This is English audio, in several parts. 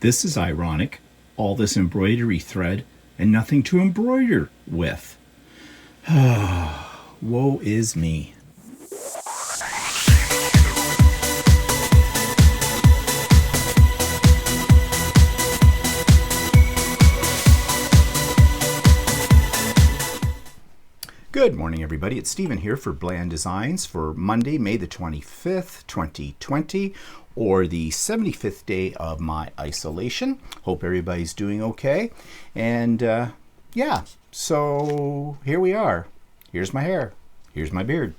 This is ironic. All this embroidery thread and nothing to embroider with. Woe is me. Good morning, everybody. It's Stephen here for Bland Designs for Monday, May the 25th, 2020, or the 75th day of my isolation. Hope everybody's doing okay. And yeah, so here we are. Here's my hair. Here's my beard.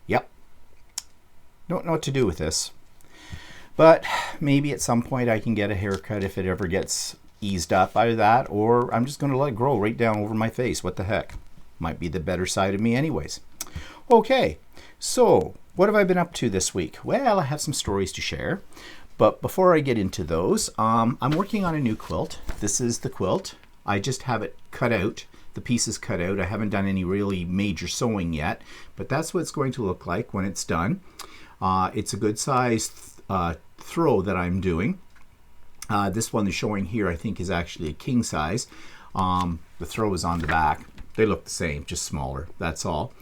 Yep. Don't know what to do with this. But maybe at some point I can get a haircut if it ever gets eased up by that, or I'm just going to let it grow right down over my face. What the heck? Might be the better side of me anyways. Okay, so what have I been up to this week? Well, I have some stories to share, but before I get into those, I'm working on a new quilt. This is the quilt. I just have it cut out. The piece is cut out. I haven't done any really major sewing yet, but that's what it's going to look like when it's done. It's a good size throw that I'm doing. This one they're showing here, I think, is actually a king size. The throw is on the back. They look the same, just smaller, that's all.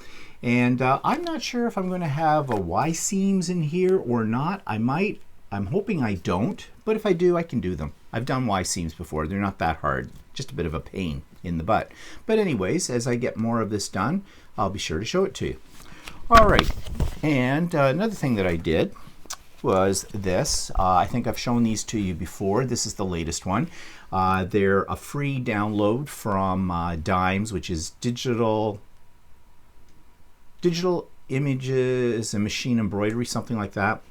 And I'm not sure if I'm going to have a Y-seams in here or not. I might. I'm hoping I don't, but if I do, I can do them. I've done Y-seams before. They're not that hard, just a bit of a pain in the butt. But anyways, as I get more of this done, I'll be sure to show it to you. All right, and another thing that I did was this. I think I've shown these to you before. This is the latest one. They're a free download from Dimes, which is digital images and machine embroidery, something like that.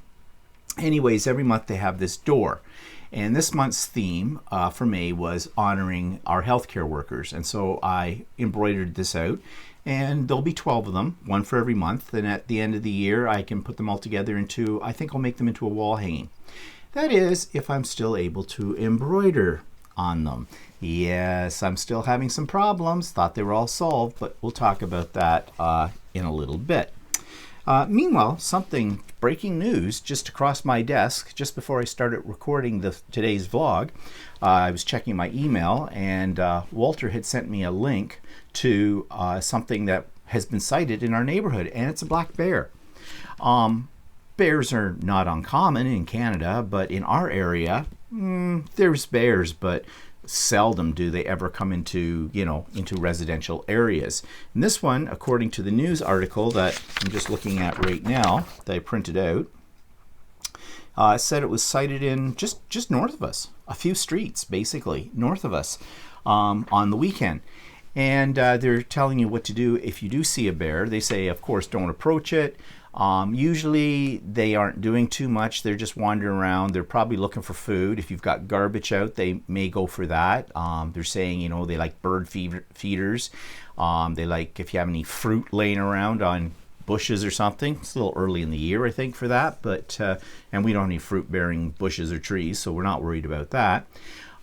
Anyways, every month they have this door. And this month's theme for May was honoring our healthcare workers. And so I embroidered this out. And there'll be 12 of them, one for every month. And at the end of the year, I can put them all together into, I think I'll make them into a wall hanging. That is, if I'm still able to embroider on them. Yes, I'm still having some problems. Thought they were all solved, but we'll talk about that in a little bit. Meanwhile, something breaking news just across my desk just before I started recording today's vlog. I was checking my email, and Walter had sent me a link to something that has been sighted in our neighborhood, and it's a black bear. Bears are not uncommon in Canada, but in our area, there's bears, but seldom do they ever come into residential areas. And this one, according to the news article that I'm just looking at right now, that I printed out, said it was sighted in just north of us, a few streets basically north of us, on the weekend. And they're telling you what to do if you do see a bear. They say, of course, don't approach it. Usually they aren't doing too much. They're just wandering around. They're probably looking for food. If you've got garbage out, they may go for that. They're saying, they like bird feeders. They like if you have any fruit laying around on bushes or something. It's a little early in the year, I think, for that. But and we don't have any fruit-bearing bushes or trees, so we're not worried about that.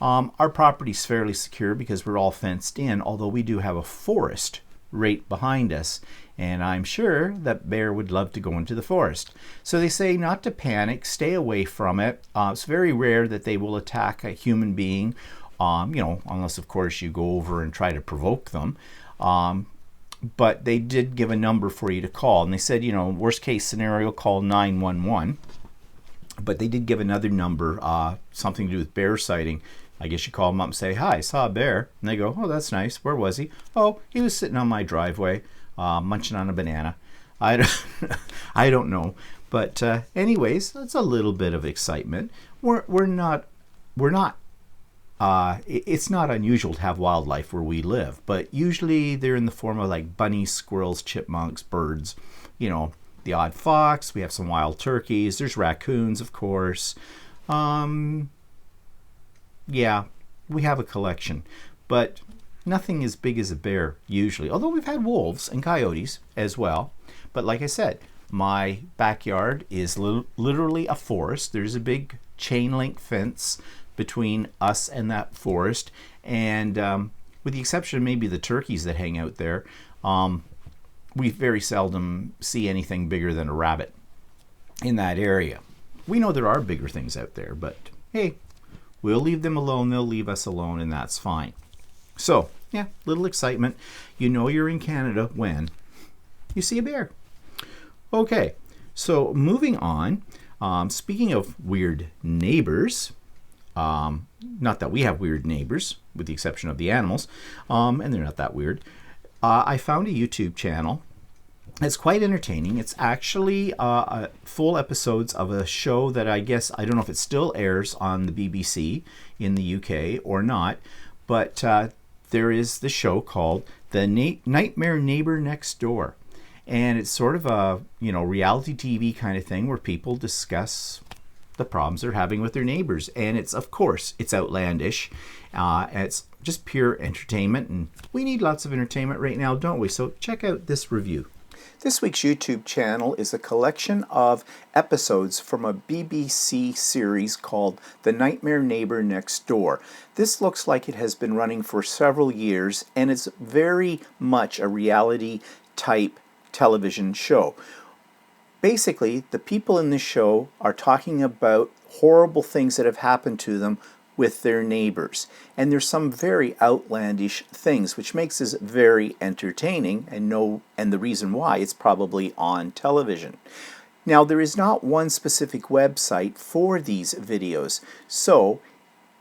Our property's fairly secure because we're all fenced in, although we do have a forest right behind us, and I'm sure that bear would love to go into the forest. So they say not to panic, stay away from it. It's very rare that they will attack a human being, unless of course you go over and try to provoke them. But they did give a number for you to call, and they said, worst case scenario, call 911. But they did give another number, something to do with bear sighting. I guess you call them up and say, hi, I saw a bear. And they go, oh, that's nice. Where was he? Oh, he was sitting on my driveway, munching on a banana. I don't know. But anyways, that's a little bit of excitement. It's not unusual to have wildlife where we live, but usually they're in the form of like bunnies, squirrels, chipmunks, birds, the odd fox. We have some wild turkeys. There's raccoons, of course. Yeah, we have a collection, but nothing as big as a bear usually, although we've had wolves and coyotes as well. But like I said, my backyard is literally a forest. There's a big chain link fence between us and that forest, and with the exception of maybe the turkeys that hang out there, we very seldom see anything bigger than a rabbit in that area. We know there are bigger things out there, but hey, We'll leave them alone, they'll leave us alone, and that's fine. So, yeah, little excitement. You know you're in Canada when you see a bear. Okay, so moving on. Speaking of weird neighbors, not that we have weird neighbors, with the exception of the animals, and they're not that weird. I found a YouTube channel. It's quite entertaining. It's actually full episodes of a show that I don't know if it still airs on the BBC in the UK or not, but there is the show called The Nightmare Neighbor Next Door. And it's sort of a, reality TV kind of thing where people discuss the problems they're having with their neighbors. And it's, of course, it's outlandish. It's just pure entertainment. And we need lots of entertainment right now, don't we? So check out this review. This week's YouTube channel is a collection of episodes from a BBC series called The Nightmare Neighbor Next Door. This looks like it has been running for several years, and it's very much a reality type television show. Basically, the people in this show are talking about horrible things that have happened to them with their neighbors. And there's some very outlandish things, which makes this very entertaining, and the reason why it's probably on television. Now, there is not one specific website for these videos, so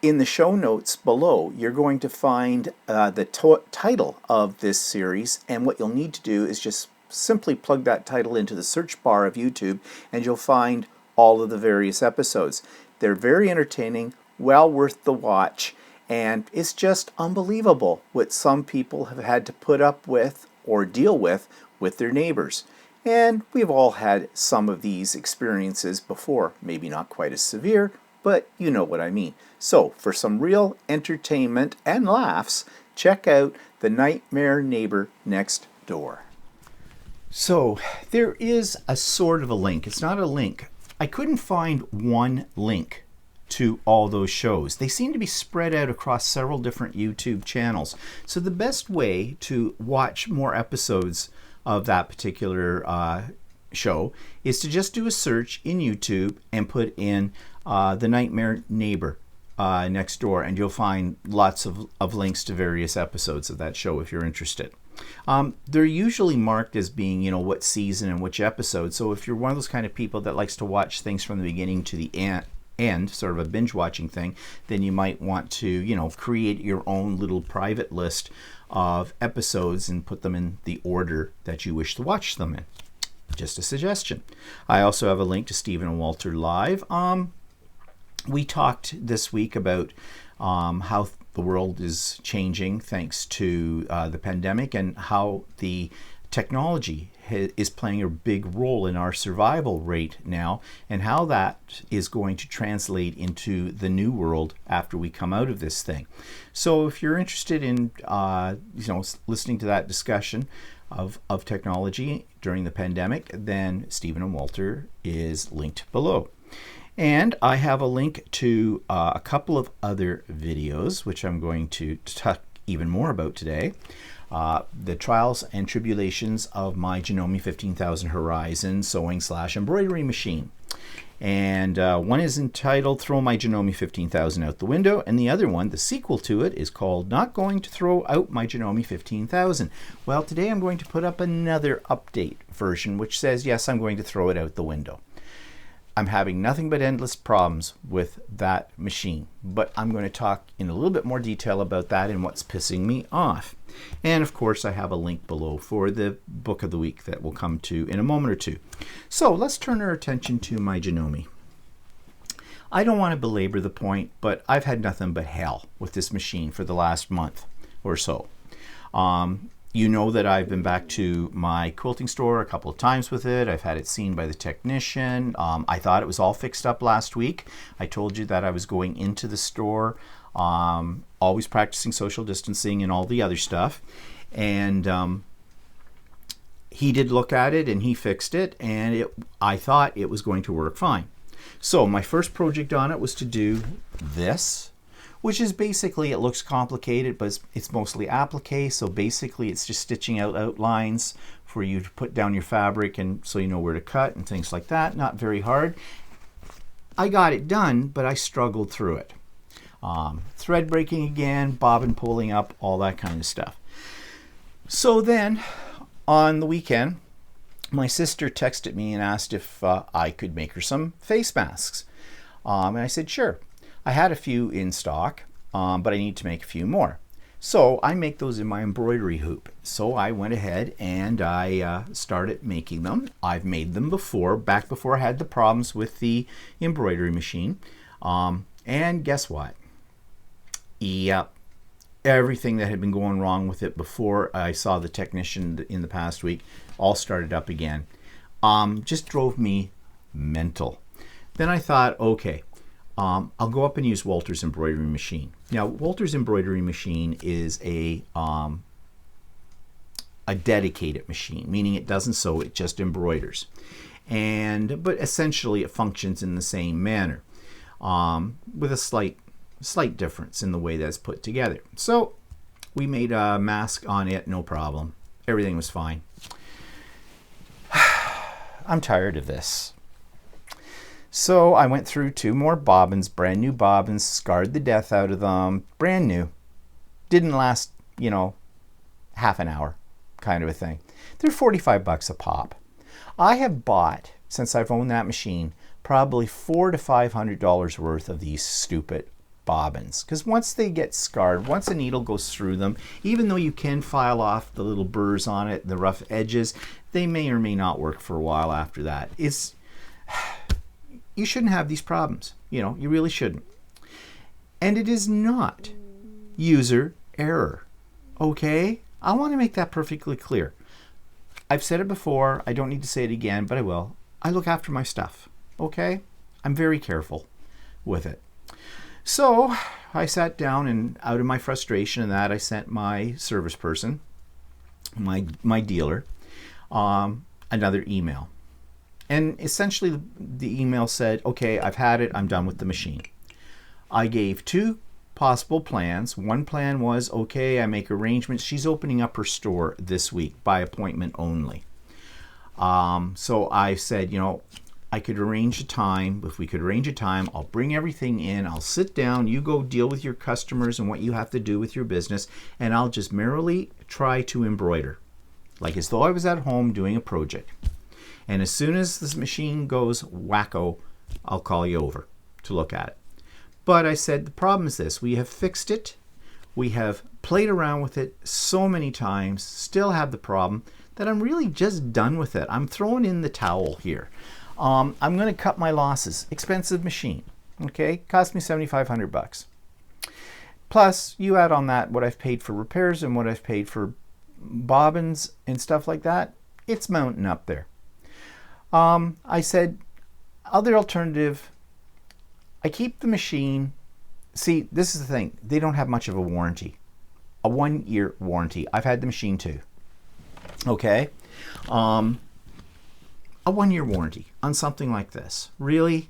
in the show notes below, you're going to find the title of this series, and what you'll need to do is just simply plug that title into the search bar of YouTube, and you'll find all of the various episodes. They're very entertaining, well worth the watch, and it's just unbelievable what some people have had to put up with or deal with their neighbors. And we've all had some of these experiences before, maybe not quite as severe, but you know what I mean. So for some real entertainment and laughs, check out The Nightmare Neighbor Next Door. So there is a sort of a link. It's not a link. I couldn't find one link to all those shows. They seem to be spread out across several different YouTube channels. So the best way to watch more episodes of that particular show is to just do a search in YouTube and put in The Nightmare Neighbor Next Door, and you'll find lots of links to various episodes of that show if you're interested. They're usually marked as being, what season and which episode. So if you're one of those kind of people that likes to watch things from the beginning to the end, sort of a binge watching thing, then you might want to, create your own little private list of episodes and put them in the order that you wish to watch them in. Just a suggestion. I also have a link to Stephen and Walter Live. We talked this week about how the world is changing thanks to the pandemic, and how the technology is playing a big role in our survival rate now, and how that is going to translate into the new world after we come out of this thing. So if you're interested in listening to that discussion of technology during the pandemic, then Stephen and Walter is linked below. And I have a link to a couple of other videos, which I'm going to talk even more about today. The trials and tribulations of my Janome 15,000 Horizon sewing/embroidery machine. And one is entitled Throw My Janome 15,000 Out the Window, and the other one, the sequel to it, is called Not Going to Throw Out My Janome 15,000. Well, today I'm going to put up another update version which says, yes, I'm going to throw it out the window. I'm having nothing but endless problems with that machine, but I'm going to talk in a little bit more detail about that and what's pissing me off. And of course, I have a link below for the book of the week that we'll come to in a moment or two. So let's turn our attention to my Janome. I don't want to belabor the point, but I've had nothing but hell with this machine for the last month or so. You know that I've been back to my quilting store a couple of times with it. I've had it seen by the technician. I thought it was all fixed up last week. I told you that I was going into the store, always practicing social distancing and all the other stuff. And he did look at it and he fixed it, and I thought it was going to work fine. So my first project on it was to do this, which is basically, it looks complicated, but it's mostly applique. So basically it's just stitching out outlines for you to put down your fabric, and so you know where to cut and things like that. Not very hard. I got it done, but I struggled through it. thread breaking again, bobbin pulling up, all that kind of stuff. So then on the weekend, my sister texted me and asked if I could make her some face masks. And I said, sure. I had a few in stock, but I need to make a few more. So I make those in my embroidery hoop. So I went ahead and I started making them. I've made them before, back before I had the problems with the embroidery machine. And guess what? Yep. Everything that had been going wrong with it before I saw the technician in the past week all started up again. Just drove me mental. Then I thought, okay, I'll go up and use Walter's embroidery machine. Now, Walter's embroidery machine is a dedicated machine, meaning it doesn't sew, it just embroiders. But essentially it functions in the same manner, with a slight difference in the way that's put together. So we made a mask on it, no problem. Everything was fine. I'm tired of this. So I went through 2 more bobbins, brand new bobbins, scarred the death out of them, brand new. Didn't last, half an hour kind of a thing. They're $45 a pop. I have bought, since I've owned that machine, probably $400 to $500 worth of these stupid bobbins. Because once they get scarred, once a needle goes through them, even though you can file off the little burrs on it, the rough edges, they may or may not work for a while after that. You shouldn't have these problems. You really shouldn't. And it is not user error. Okay? I want to make that perfectly clear. I've said it before. I don't need to say it again, but I will. I look after my stuff. Okay? I'm very careful with it. So I sat down, and out of my frustration and that, I sent my service person, my dealer, another email. And essentially the email said, okay, I've had it, I'm done with the machine. I gave 2 possible plans. One plan was, okay, I make arrangements. She's opening up her store this week by appointment only. So I said, I could arrange a time. If we could arrange a time, I'll bring everything in. I'll sit down. You go deal with your customers and what you have to do with your business. And I'll just merrily try to embroider, like as though I was at home doing a project. And as soon as this machine goes wacko, I'll call you over to look at it. But I said, the problem is this. We have fixed it. We have played around with it so many times, still have the problem, that I'm really just done with it. I'm throwing in the towel here. I'm going to cut my losses. Expensive machine. Okay? Cost me $7,500. Plus, you add on that what I've paid for repairs and what I've paid for bobbins and stuff like that. It's mounting up there. I said, other alternative, I keep the machine. See, this is the thing. They don't have much of a warranty. A 1-year warranty. I've had the machine too. Okay? A 1-year warranty on something like this. Really?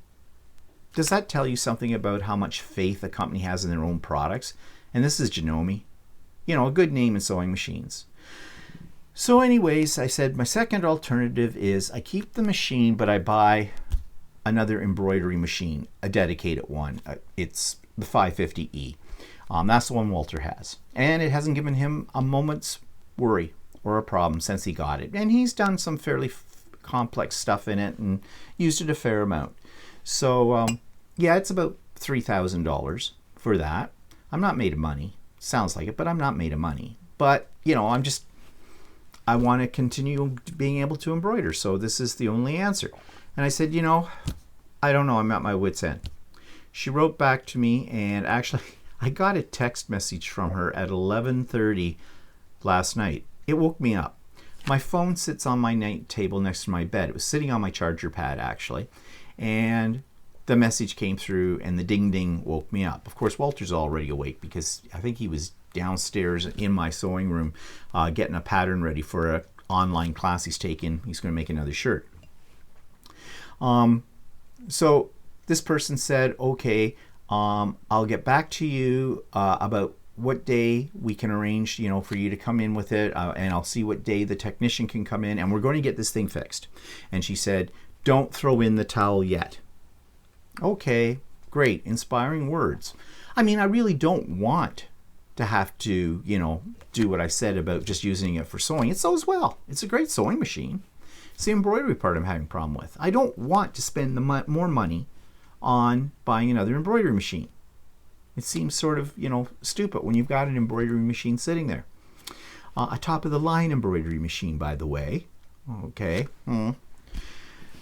Does that tell you something about how much faith a company has in their own products? And this is Janome. A good name in sewing machines. So anyways, I said my second alternative is I keep the machine, but I buy another embroidery machine, a dedicated one. It's the 550E. That's the one Walter has. And it hasn't given him a moment's worry or a problem since he got it. And he's done some fairly complex stuff in it and used it a fair amount. So, yeah, it's about $3,000 for that. I'm not made of money. Sounds like it, but I'm not made of money. But, I want to continue being able to embroider, so this is the only answer. And I said, I don't know, I'm at my wit's end. She wrote back to me, and actually, I got a text message from her at 11:30 last night. It woke me up. My phone sits on my night table next to my bed. It was sitting on my charger pad, actually. And the message came through, and the ding-ding woke me up. Of course, Walter's already awake because I think he was downstairs in my sewing room getting a pattern ready for an online class he's taking. He's going to make another shirt. So this person said, okay, I'll get back to you about what day we can arrange, for you to come in with it, and I'll see what day the technician can come in, and we're going to get this thing fixed. And she said, don't throw in the towel yet. Okay, great, inspiring words. I mean, I really don't want to have to, do what I said about just using it for sewing. It sews well. It's a great sewing machine. It's the embroidery part I'm having a problem with. I don't want to spend more money on buying another embroidery machine. It seems sort of, stupid when you've got an embroidery machine sitting there. A top-of-the-line embroidery machine, by the way. Okay.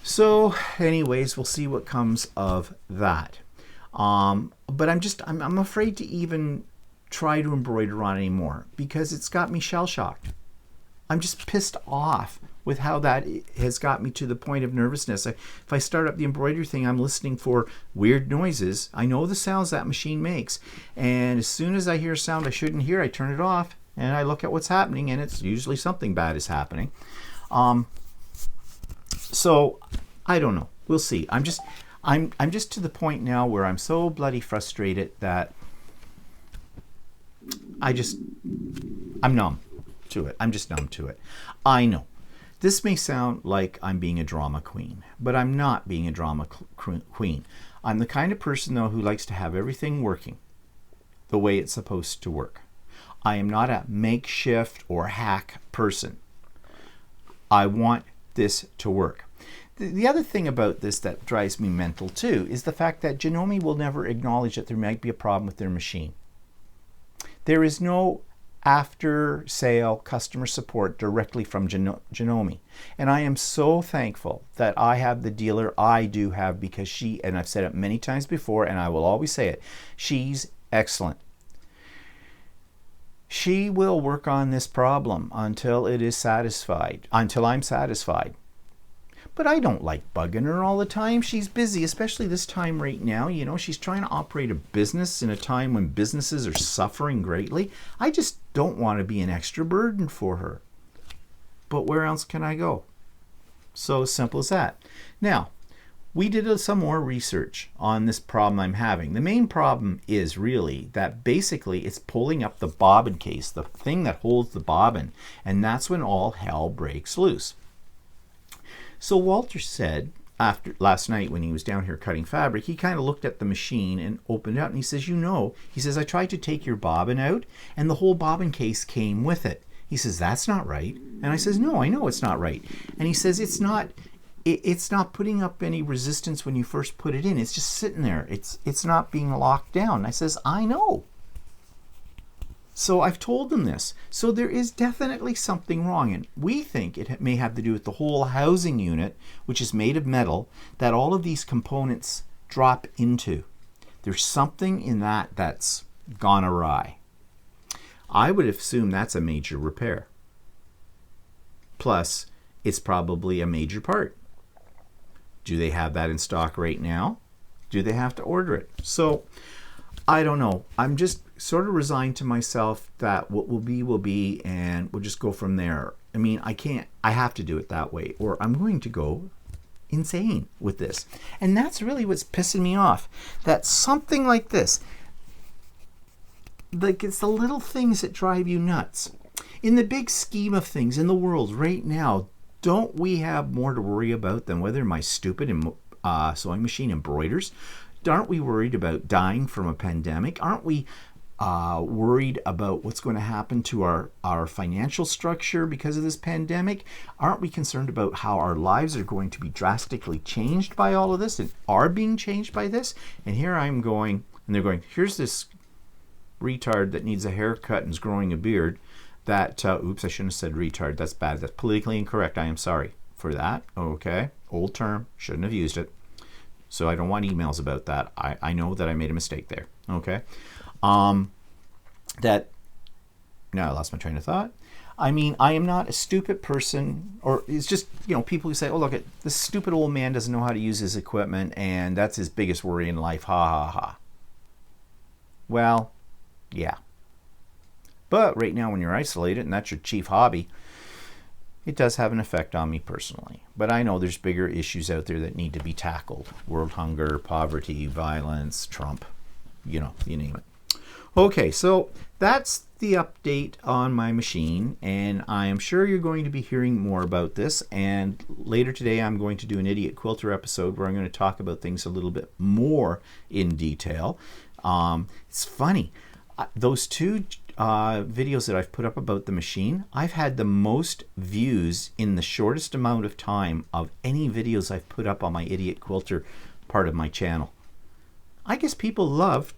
So, anyways, we'll see what comes of that. But I'm afraid to even try to embroider on anymore because it's got me shell-shocked. I'm just pissed off with how that has got me to the point of nervousness. If I start up the embroidery thing, I'm listening for weird noises. I know the sounds that machine makes, and as soon as I hear a sound I shouldn't hear, I turn it off and I look at what's happening, and it's usually something bad is happening. So I don't know. We'll see. I'm just to the point now where I'm so bloody frustrated that I'm numb to it. I'm just numb to it. I know. This may sound like I'm being a drama queen, but I'm not being a drama queen. I'm the kind of person, though, who likes to have everything working the way it's supposed to work. I am not a makeshift or hack person. I want this to work. The other thing about this that drives me mental, too, is the fact that Janome will never acknowledge that there might be a problem with their machine. There is no after-sale customer support directly from Janome. And I am so thankful that I have the dealer I do have, because she, and I've said it many times before, and I will always say it, she's excellent. She will work on this problem until it is satisfied, until I'm satisfied. But I don't like bugging her all the time. She's busy, especially this time right now. She's trying to operate a business in a time when businesses are suffering greatly. I just don't want to be an extra burden for her. But where else can I go? So simple as that. Now, we did some more research on this problem I'm having. The main problem is really that basically it's pulling up the bobbin case, the thing that holds the bobbin, and that's when all hell breaks loose. So Walter said, after last night when he was down here cutting fabric, he kind of looked at the machine and opened it up, and he says, he says, I tried to take your bobbin out and the whole bobbin case came with it. He says, that's not right. And I says, no, I know it's not right. And he says, it's not putting up any resistance when you first put it in. It's just sitting there. It's not being locked down. I says, I know. So I've told them this. So there is definitely something wrong, and we think it may have to do with the whole housing unit, which is made of metal, that all of these components drop into. There's something in that that's gone awry. I would assume that's a major repair. Plus, it's probably a major part. Do they have that in stock right now? Do they have to order it? So I don't know. I'm just sort of resigned to myself that what will be, and we'll just go from there. I mean, I have to do it that way, or I'm going to go insane with this. And that's really what's pissing me off. That something like this, like, it's the little things that drive you nuts. In the big scheme of things in the world right now, don't we have more to worry about than whether my stupid sewing machine embroiders? Aren't we worried about dying from a pandemic? Aren't we worried about what's going to happen to our financial structure because of this pandemic? Aren't we concerned about how our lives are going to be drastically changed by all of this and are being changed by this? And here I'm going, and they're going, here's this retard that needs a haircut and is growing a beard that, oops, I shouldn't have said retard. That's bad. That's politically incorrect. I am sorry for that. Okay. Old term. Shouldn't have used it. So I don't want emails about that. I know that I made a mistake there. Okay. Now I lost my train of thought. I mean, I am not a stupid person, or it's just, people who say, oh, look, this stupid old man doesn't know how to use his equipment, and that's his biggest worry in life. Ha, ha, ha. Well, yeah. But right now when you're isolated and that's your chief hobby, it does have an effect on me personally. But I know there's bigger issues out there that need to be tackled. World hunger, poverty, violence, Trump, you name it. Okay, so that's the update on my machine, and I am sure you're going to be hearing more about this. And later today, I'm going to do an Idiot Quilter episode where I'm going to talk about things a little bit more in detail. It's funny, those two videos that I've put up about the machine, I've had the most views in the shortest amount of time of any videos I've put up on my Idiot Quilter part of my channel. I guess people love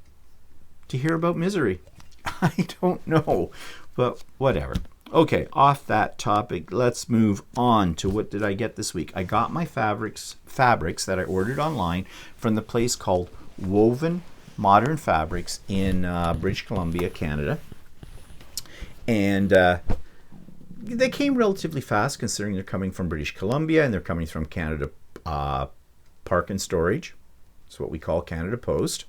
to hear about misery. I don't know, but whatever. Okay, off that topic, let's move on to what did I get this week. I got my fabrics that I ordered online from the place called Woven Modern Fabrics in British Columbia, Canada. And they came relatively fast considering they're coming from British Columbia and they're coming from Canada Park and Storage. It's what we call Canada Post.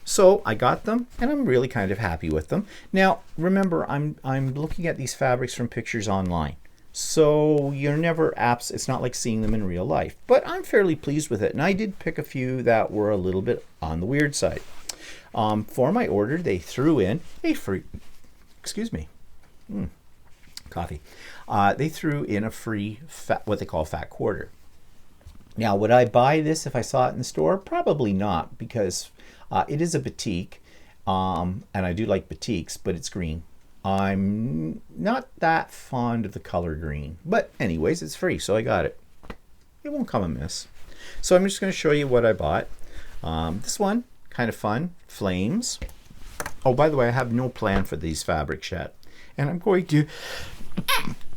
So I got them, and I'm really kind of happy with them. Now, remember, I'm looking at these fabrics from pictures online. So you're never it's not like seeing them in real life. But I'm fairly pleased with it, and I did pick a few that were a little bit on the weird side. For my order, they threw in a free, coffee. They threw in a free, what they call fat quarter. Now, would I buy this if I saw it in the store? Probably not, because it is a batik, and I do like batiks, but it's green. I'm not that fond of the color green, but anyways, it's free, so I got it. It won't come amiss. So I'm just going to show you what I bought. This one, kind of fun, flames. Oh, by the way, I have no plan for these fabrics yet, and I'm going to,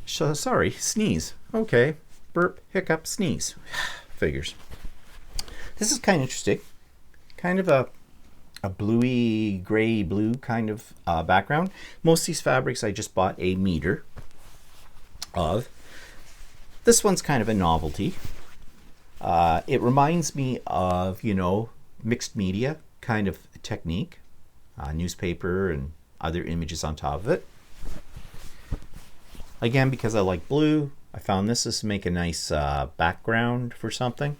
sneeze. Okay, burp, hiccup, sneeze. Figures. This is kind of interesting. Kind of a bluey, gray, blue kind of background. Most of these fabrics I just bought a meter of. This one's kind of a novelty. It reminds me of, mixed media kind of technique. Newspaper and other images on top of it. Again, because I like blue, I found this to make a nice background for something.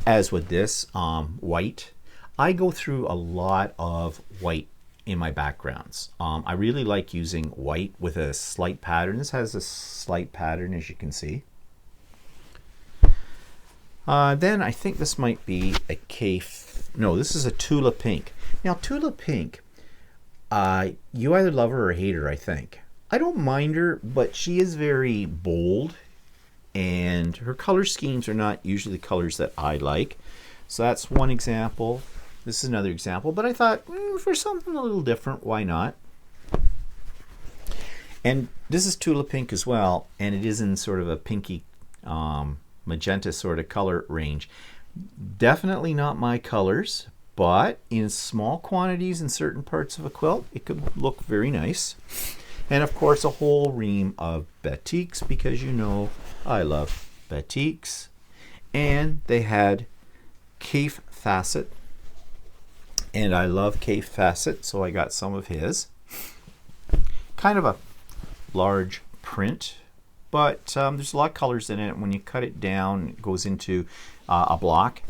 As with this, white. I go through a lot of white in my backgrounds. I really like using white with a slight pattern. This has a slight pattern, as you can see. Then I think this might be a this is a Tula Pink. Now, Tula Pink, you either love her or hate her, I think. I don't mind her, but she is very bold, and her color schemes are not usually the colors that I like. So that's one example. This is another example, but I thought, for something a little different, why not? And this is Tula Pink as well, and it is in sort of a pinky magenta sort of color range. Definitely not my colors, but in small quantities in certain parts of a quilt, it could look very nice. And of course, a whole ream of batiks, because I love batiks. And they had Kaif Facet, and I love Kaif Facet, so I got some of his. Kind of a large print, but there's a lot of colors in it. When you cut it down, it goes into a block.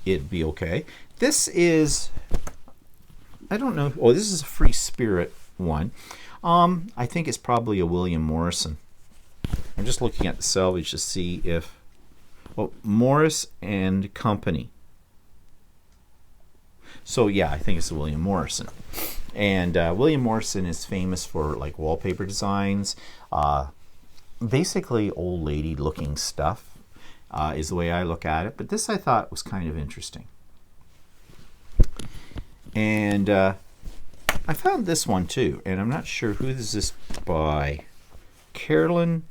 It'd be okay. This is, I don't know. Oh, this is a Free Spirit one. I think it's probably a William Morrison. I'm just looking at the selvage to see if, Morris and Company. So yeah, I think it's a William Morrison. And William Morrison is famous for like wallpaper designs, basically old lady looking stuff is the way I look at it. But this I thought was kind of interesting. And I found this one too, and I'm not sure who this is by. Carolyn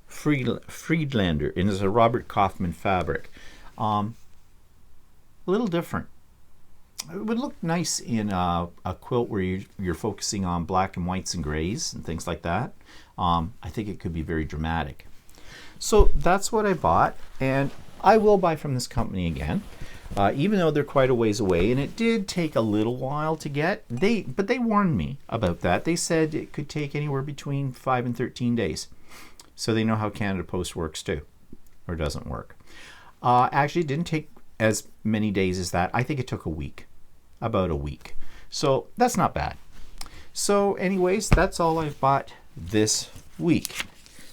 Friedlander, and it's a Robert Kaufman fabric. A little different. It would look nice in a quilt where you're focusing on black and whites and grays and things like that. I think it could be very dramatic. So that's what I bought, and I will buy from this company again. Even though they're quite a ways away, and it did take a little while to get. But they warned me about that. They said it could take anywhere between 5 and 13 days. So they know how Canada Post works too, or doesn't work. Actually, it didn't take as many days as that. I think it took a week. about a week. So that's not bad. So anyways, that's all I've bought this week.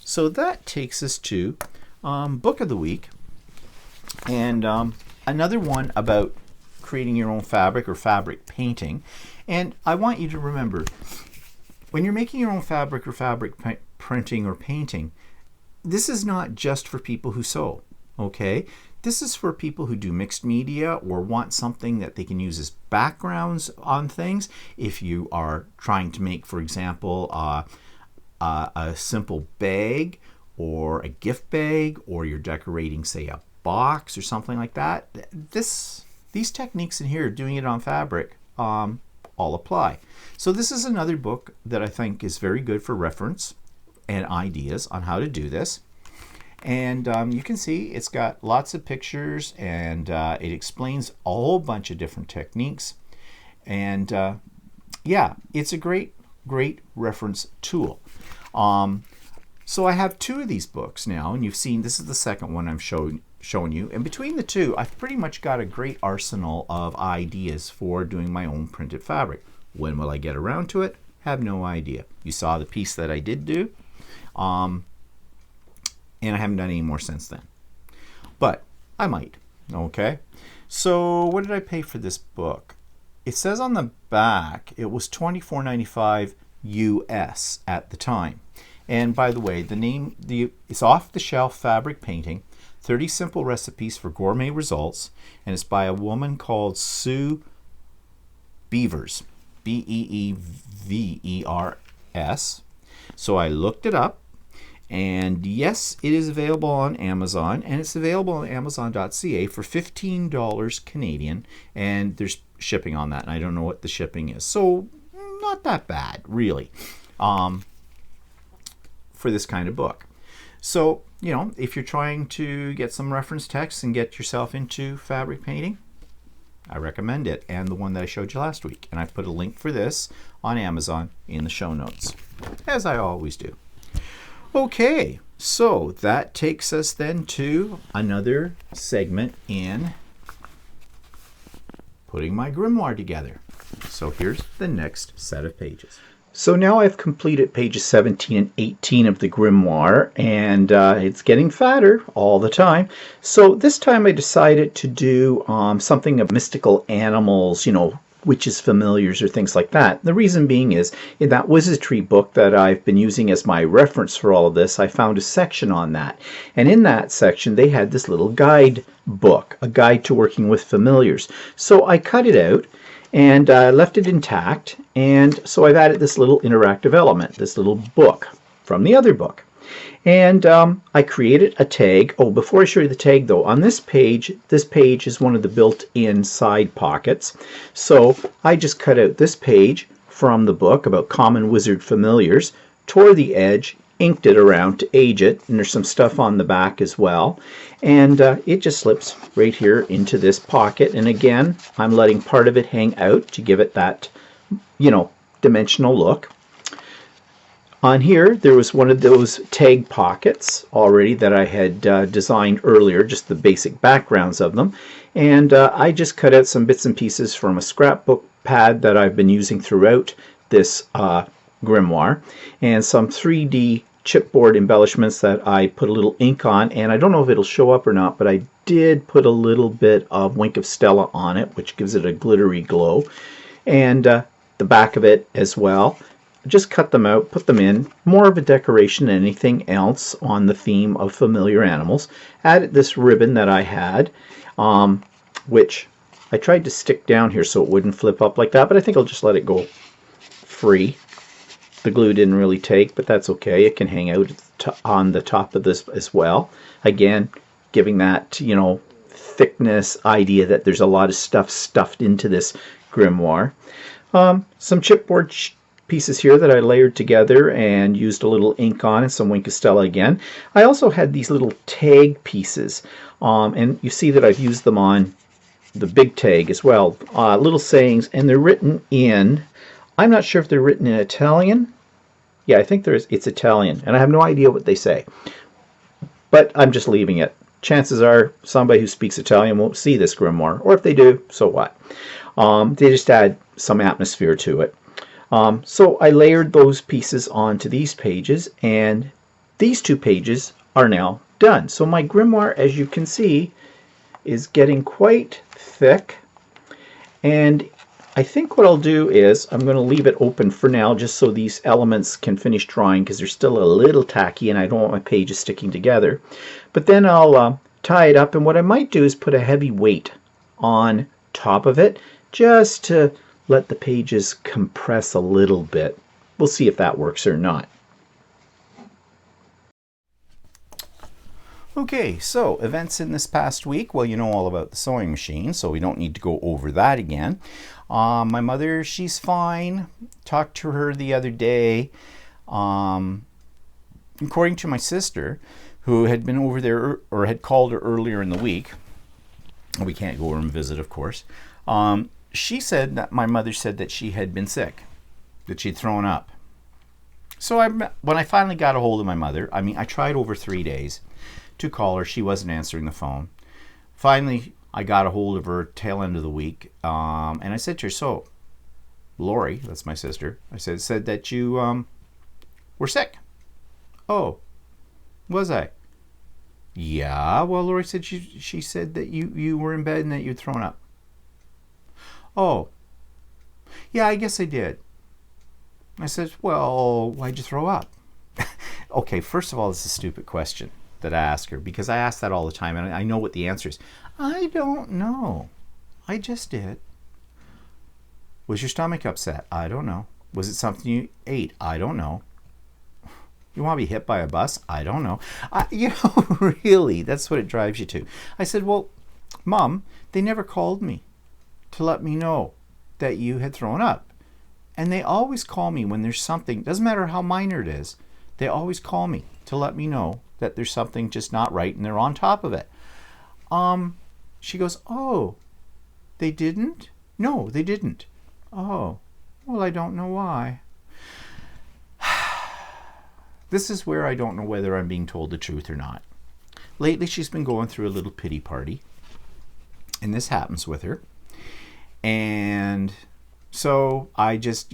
So that takes us to book of the week, and another one about creating your own fabric or fabric painting. And I want you to remember, when you're making your own fabric or fabric printing or painting, this is not just for people who sew, okay? This is for people who do mixed media or want something that they can use as backgrounds on things. If you are trying to make, for example, a simple bag or a gift bag, or you're decorating, say, a box or something like that, these techniques in here, doing it on fabric, all apply. So this is another book that I think is very good for reference and ideas on how to do this. And you can see it's got lots of pictures, and it explains a whole bunch of different techniques. And yeah, it's a great reference tool. So I have two of these books now, and you've seen this is the second one I'm showing you. And between the two, I've pretty much got a great arsenal of ideas for doing my own printed fabric. When will I get around to it? Have no idea. You saw the piece that I did do. And I haven't done any more since then. But I might, okay? So what did I pay for this book? It says on the back it was $24.95 US at the time. And by the way, the name, it's Off-the-Shelf Fabric Painting, 30 Simple Recipes for Gourmet Results, and it's by a woman called Sue Beevers, Beevers. So I looked it up. And yes, it is available on Amazon, and it's available on Amazon.ca for $15 Canadian, and there's shipping on that, and I don't know what the shipping is. So not that bad, really, for this kind of book. So, you know, if you're trying to get some reference text and get yourself into fabric painting, I recommend it, and the one that I showed you last week. And I put a link for this on Amazon in the show notes, as I always do. Okay, so that takes us then to another segment in putting my grimoire together. So here's the next set of pages. So now I've completed pages 17 and 18 of the grimoire, and it's getting fatter all the time. So this time I decided to do something of mystical animals, you know, witches' familiars or things like that. The reason being is, in that wizardry book that I've been using as my reference for all of this, I found a section on that. And in that section, they had this little guide book, a guide to working with familiars. So I cut it out and left it intact. And so I've added this little interactive element, this little book from the other book. And I created a tag. Oh, before I show you the tag though, on this page is one of the built-in side pockets. So I just cut out this page from the book about common wizard familiars, tore the edge, inked it around to age it, and there's some stuff on the back as well. And it just slips right here into this pocket. And again, I'm letting part of it hang out to give it that, you know, dimensional look. On here, there was one of those tag pockets already that I had designed earlier, just the basic backgrounds of them. And I just cut out some bits and pieces from a scrapbook pad that I've been using throughout this grimoire, and some 3D chipboard embellishments that I put a little ink on. And I don't know if it'll show up or not, but I did put a little bit of Wink of Stella on it, which gives it a glittery glow. And the back of it as well. Just cut them out, put them in, more of a decoration than anything else on the theme of familiar animals. Added this ribbon that I had, which I tried to stick down here so it wouldn't flip up like that, but I think I'll just let it go free. The glue didn't really take, but that's okay. It can hang out on the top of this as well. Again, giving that, you know, thickness idea that there's a lot of stuff stuffed into this grimoire. Some chipboard pieces here that I layered together and used a little ink on, and some Wink of Stella again. I also had these little tag pieces, and you see that I've used them on the big tag as well. Little sayings, and they're written in, I'm not sure if they're written in Italian. Yeah, I think it's Italian, and I have no idea what they say. But I'm just leaving it chances are somebody who speaks Italian won't see this grimoire, or if they do, so what? They just add some atmosphere to it. So I layered those pieces onto these pages, and these 2 pages are now done. So my grimoire, as you can see, is getting quite thick, and I think what I'll do is I'm going to leave it open for now just so these elements can finish drying, because they're still a little tacky and I don't want my pages sticking together. But then I'll tie it up, and what I might do is put a heavy weight on top of it just to let the pages compress a little bit. We'll see if that works or not. Okay, so events in this past week. Well, you know all about the sewing machine, so we don't need to go over that again. My mother, she's fine. Talked to her the other day. According to my sister, who had been over there or had called her earlier in the week, we can't go over and visit, of course. She said that my mother said that she had been sick, that she'd thrown up. So when I finally got a hold of my mother, I tried over 3 days to call her. She wasn't answering the phone. Finally, I got a hold of her tail end of the week, and I said to her, so, Lori, that's my sister, I said that you were sick. Oh, was I? Yeah, well, Lori said she said that you were in bed and that you'd thrown up. Oh, yeah, I guess I did. I said, well, why'd you throw up? Okay, first of all, it's a stupid question that I ask her, because I ask that all the time and I know what the answer is. I don't know. I just did. Was your stomach upset? I don't know. Was it something you ate? I don't know. You want to be hit by a bus? I don't know. Really, that's what it drives you to. I said, well, Mom, they never called me to let me know that you had thrown up. And they always call me when there's something, doesn't matter how minor it is, they always call me to let me know that there's something just not right and they're on top of it. She goes, oh, they didn't? No, they didn't. Oh, well, I don't know why. This is where I don't know whether I'm being told the truth or not. Lately, she's been going through a little pity party, and this happens with her. And so I just,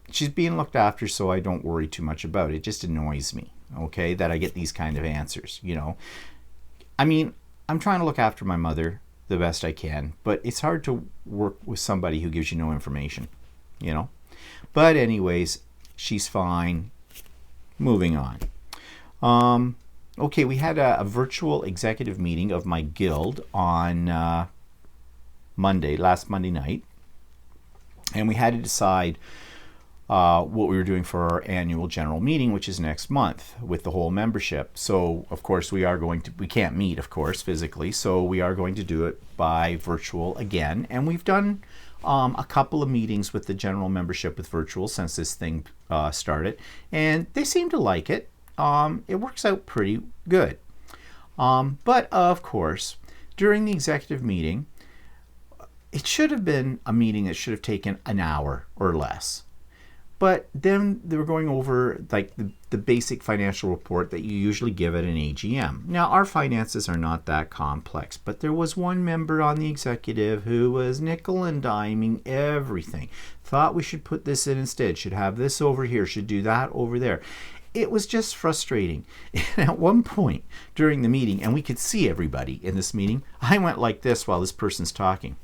she's being looked after, so I don't worry too much about it. It just annoys me, okay, that I get these kind of answers, I'm trying to look after my mother the best I can, but it's hard to work with somebody who gives you no information, But anyways, she's fine. Moving on. Okay, we had a virtual executive meeting of my guild on last Monday night, and we had to decide what we were doing for our annual general meeting, which is next month with the whole membership. So, of course, we can't meet, of course, physically, so we are going to do it by virtual again, and we've done a couple of meetings with the general membership with virtual since this thing started, and they seem to like it. It works out pretty good. But of course, during the executive meeting, it should have been a meeting that should have taken an hour or less. But then they were going over like the basic financial report that you usually give at an AGM. Now, our finances are not that complex, but there was one member on the executive who was nickel and diming everything. Thought we should put this in instead, should have this over here, should do that over there. It was just frustrating. And at one point during the meeting, and we could see everybody in this meeting, I went like this while this person's talking.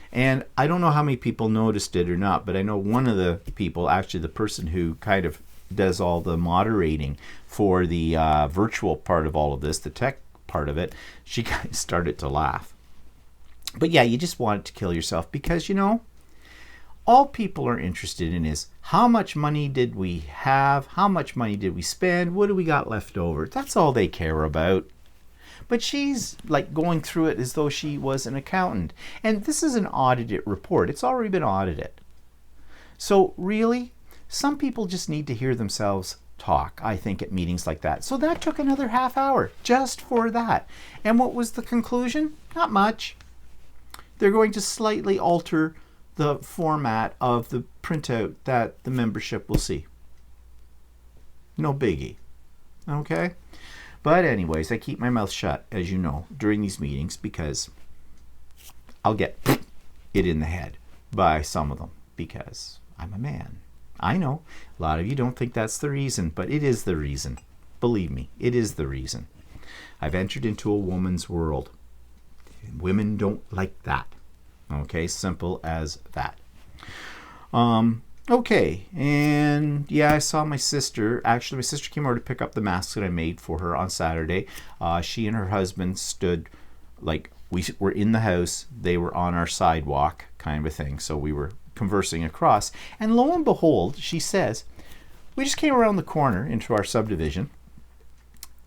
And I don't know how many people noticed it or not, but I know one of the people, actually the person who kind of does all the moderating for the virtual part of all of this, the tech part of it, she kind of started to laugh. But yeah, you just want to kill yourself because, all people are interested in is how much money did we have? How much money did we spend? What do we got left over? That's all they care about. But she's like going through it as though she was an accountant. And this is an audited report. It's already been audited. So really, some people just need to hear themselves talk, I think, at meetings like that. So that took another half hour just for that. And what was the conclusion? Not much. They're going to slightly alter the format of the printout that the membership will see. No biggie. Okay? But anyways, I keep my mouth shut, as you know, during these meetings because I'll get it in the head by some of them because I'm a man. I know a lot of you don't think that's the reason, but it is the reason. Believe me, it is the reason. I've entered into a woman's world. Women don't like that. Okay, simple as that. Okay, and yeah, I saw my sister. Actually, my sister came over to pick up the masks that I made for her on Saturday. She and her husband stood, like, we were in the house, they were on our sidewalk, kind of a thing. So we were conversing across, and lo and behold, she says, we just came around the corner into our subdivision,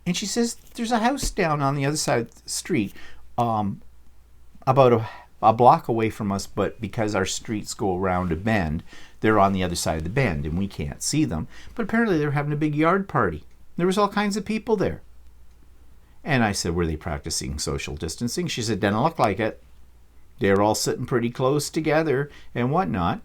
and she says, there's a house down on the other side of the street, about a block away from us, but because our streets go around a bend, they're on the other side of the bend and we can't see them. But apparently they're having a big yard party. There was all kinds of people there. And I said, were they practicing social distancing? She said, didn't look like it. They're all sitting pretty close together and whatnot.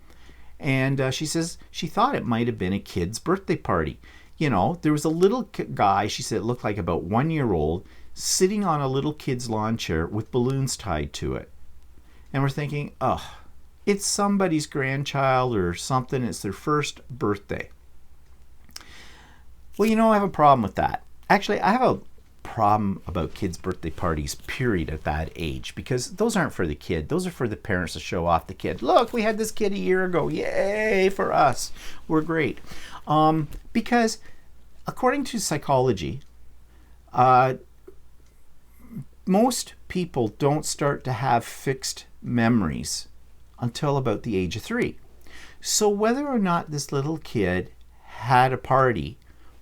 And she says she thought it might have been a kid's birthday party. You know, there was a little guy, she said it looked like about 1 year old, sitting on a little kid's lawn chair with balloons tied to it. And we're thinking, oh, it's somebody's grandchild or something. It's their first birthday. Well, you know, I have a problem with that. Actually, I have a problem about kids' birthday parties, period, at that age, because those aren't for the kid. Those are for the parents to show off the kid. Look, we had this kid a year ago. Yay for us. We're great. Because according to psychology, most people don't start to have fixed memories until about the age of 3. So whether or not this little kid had a party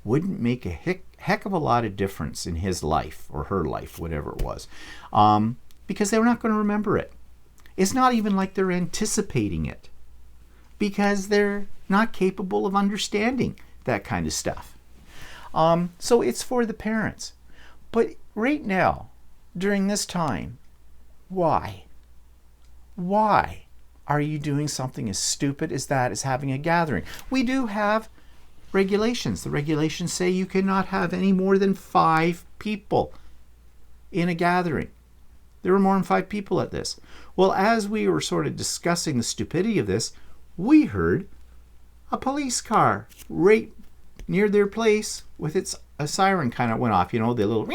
wouldn't make a heck of a lot of difference in his life or her life, whatever it was, because they're not going to remember it. It's not even like they're anticipating it because they're not capable of understanding that kind of stuff. So it's for the parents. But right now, during this time, why? Why are you doing something as stupid as that, as having a gathering? We do have regulations. The regulations say you cannot have any more than 5 people in a gathering. There were more than 5 people at this. Well, as we were sort of discussing the stupidity of this, we heard a police car right near their place with a siren kind of went off, you know, the little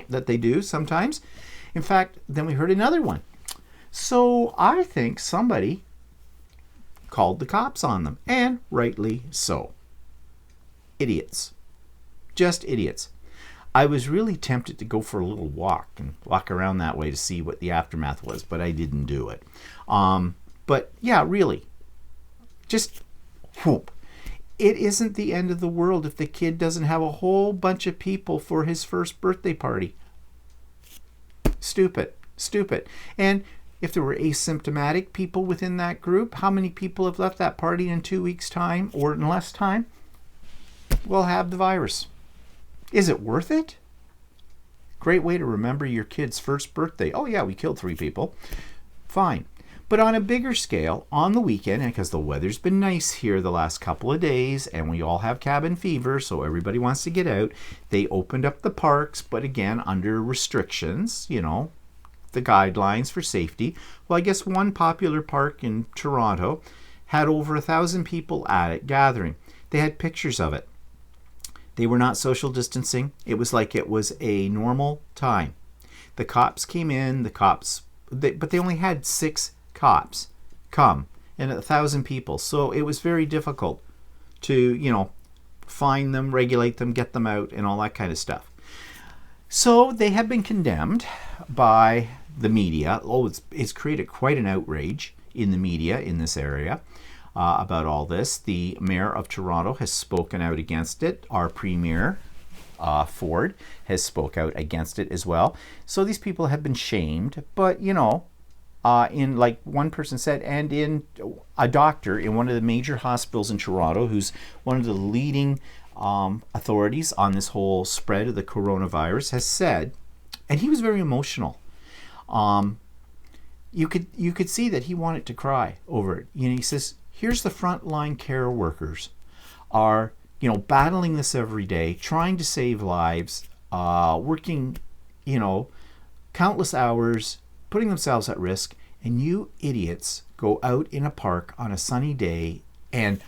that they do sometimes. In fact, then we heard another one. So I think somebody called the cops on them, and rightly so. Idiots. Just idiots. I was really tempted to go for a little walk and walk around that way to see what the aftermath was, but I didn't do it. But yeah, really, just whoop. It isn't the end of the world if the kid doesn't have a whole bunch of people for his first birthday party. Stupid. And if there were asymptomatic people within that group, how many people have left that party in 2 weeks' time or in less time will have the virus? Is it worth it? Great way to remember your kid's first birthday. Oh yeah, we killed 3 people. Fine. But on a bigger scale, on the weekend, and because the weather's been nice here the last couple of days, and we all have cabin fever, so everybody wants to get out, they opened up the parks, but again, under restrictions, you know, the guidelines for safety. Well, I guess one popular park in Toronto had over 1,000 people at it gathering. They had pictures of it. They were not social distancing. It was like it was a normal time. The cops came in, but they only had 6 cops come and 1,000 people. So it was very difficult to, you know, find them, regulate them, get them out and all that kind of stuff. So they have been condemned by the media. Oh, it's created quite an outrage in the media in this area about all this. The mayor of Toronto has spoken out against it. Our premier, Ford, has spoke out against it as well. So these people have been shamed, but you know, in, like one person said, and in a doctor in one of the major hospitals in Toronto, who's one of the leading authorities on this whole spread of the coronavirus, has said, and he was very emotional. You could see that he wanted to cry over it. You know, he says, here's the frontline care workers are, you know, battling this every day, trying to save lives. working, countless hours, putting themselves at risk, and you idiots go out in a park on a sunny day and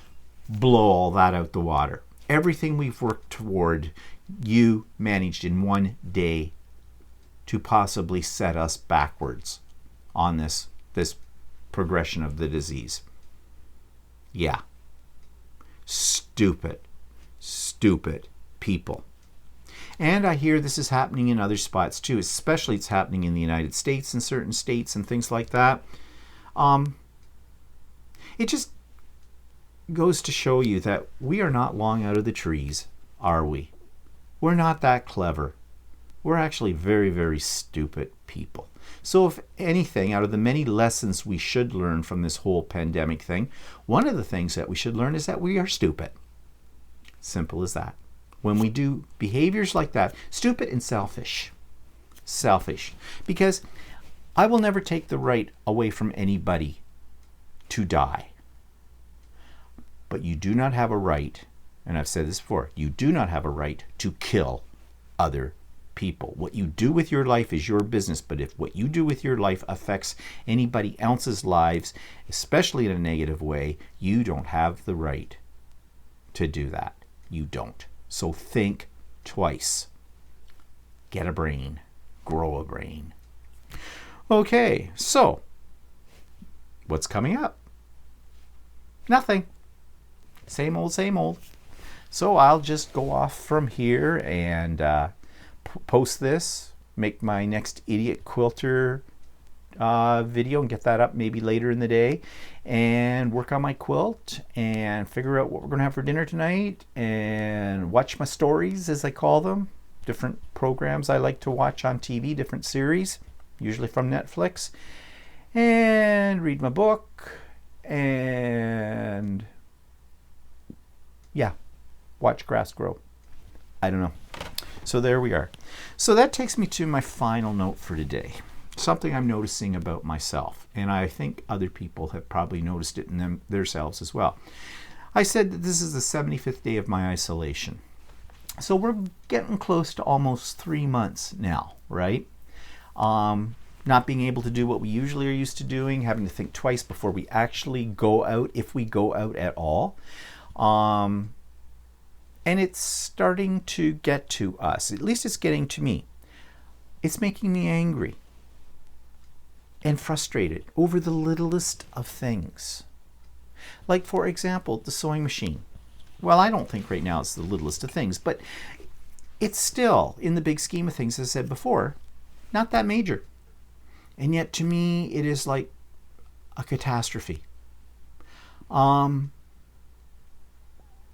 blow all that out the water. Everything we've worked toward, you managed in one day to possibly set us backwards on this progression of the disease. Yeah. Stupid people. And I hear this is happening in other spots too, especially it's happening in the United States in certain states and things like that. It just goes to show you that we are not long out of the trees, are we? We're not that clever. We're actually very, very stupid people. So if anything, out of the many lessons we should learn from this whole pandemic thing, one of the things that we should learn is that we are stupid. Simple as that. When we do behaviors like that, stupid and selfish. Selfish. Because I will never take the right away from anybody to die. But you do not have a right, and I've said this before, you do not have a right to kill other people. What you do with your life is your business, but if what you do with your life affects anybody else's lives, especially in a negative way, you don't have the right to do that. You don't. So think twice. Get a brain. Grow a brain. Okay, so what's coming up? Nothing. Same old, same old. So I'll just go off from here and post this, make my next idiot quilter video and get that up maybe later in the day, and work on my quilt and figure out what we're going to have for dinner tonight and watch my stories, as I call them, different programs I like to watch on TV, different series, usually from Netflix, and read my book and watch grass grow. I don't know. So there we are. So that takes me to my final note for today. Something I'm noticing about myself, and I think other people have probably noticed it in themselves as well. I said that this is the 75th day of my isolation. So we're getting close to almost 3 months now, right? Not being able to do what we usually are used to doing, having to think twice before we actually go out, if we go out at all. And it's starting to get to us. At least it's getting to me. It's making me angry and frustrated over the littlest of things. Like, for example, the sewing machine. Well, I don't think right now it's the littlest of things, but it's still, in the big scheme of things, as I said before, not that major. And yet, to me, it is like a catastrophe.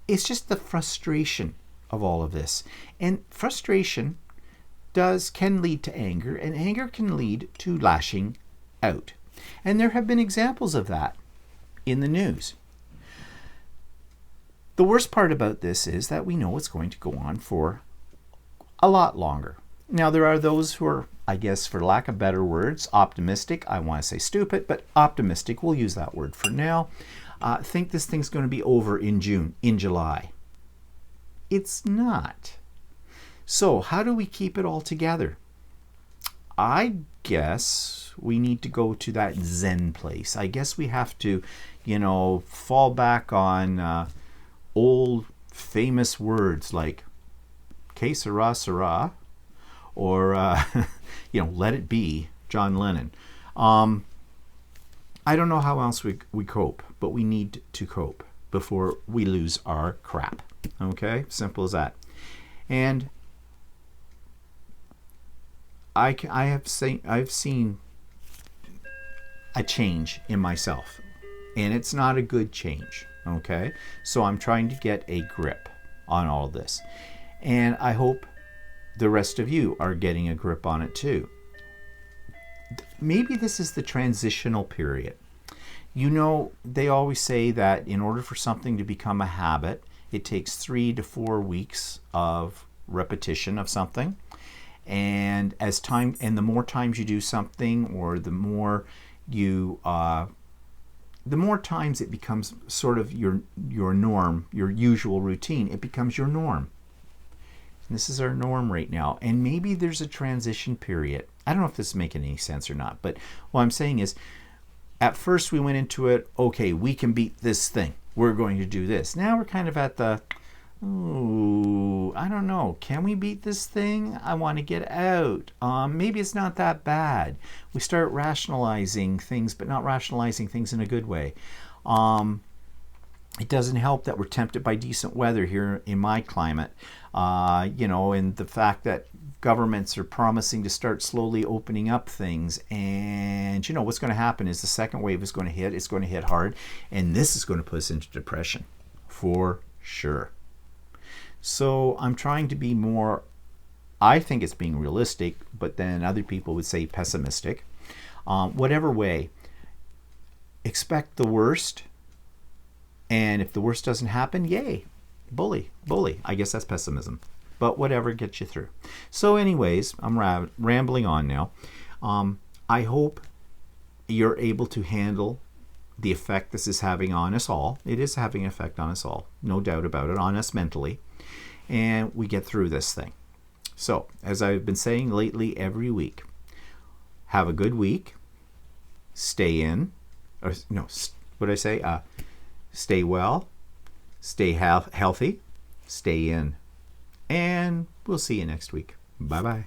It's just the frustration of all of this. And frustration can lead to anger, and anger can lead to lashing out. And there have been examples of that in the news. The worst part about this is that we know it's going to go on for a lot longer. Now, there are those who are, I guess, for lack of better words, optimistic. I want to say stupid, but optimistic. We'll use that word for now. Think this thing's going to be over in July. It's not. So how do we keep it all together? I guess we need to go to that Zen place. I guess we have to, fall back on old famous words like que sera, sera, or, let it be, John Lennon. I don't know how else we cope, but we need to cope before we lose our crap. Okay? Simple as that. And I've seen a change in myself, and it's not a good change. Okay? So I'm trying to get a grip on all this. And I hope the rest of you are getting a grip on it too. Maybe this is the transitional period. They always say that in order for something to become a habit, it takes 3 to 4 weeks of repetition of something. And the more times you do something, or the more times it becomes sort of your norm, your usual routine, it becomes your norm. This is our norm right now. And maybe there's a transition period. I don't know if this is making any sense or not, but what I'm saying is, at first we went into it, okay, we can beat this thing. We're going to do this. Now we're kind of at the, ooh, I don't know. Can we beat this thing? I want to get out. Maybe it's not that bad. We start rationalizing things, but not rationalizing things in a good way. It doesn't help that we're tempted by decent weather here in my climate, and the fact that governments are promising to start slowly opening up things. And, what's going to happen is the second wave is going to hit. It's going to hit hard. And this is going to put us into depression for sure. So I'm trying to be more, I think it's being realistic, but then other people would say pessimistic. Whatever way, expect the worst. And if the worst doesn't happen, yay, bully. I guess that's pessimism. But whatever gets you through. So anyways, I'm rambling on now. I hope you're able to handle the effect this is having on us all. It is having an effect on us all, no doubt about it, on us mentally. And we get through this thing. So, as I've been saying lately every week, have a good week. Stay in. Or, no, what did I say? Stay well, stay healthy, stay in, and we'll see you next week. Bye-bye.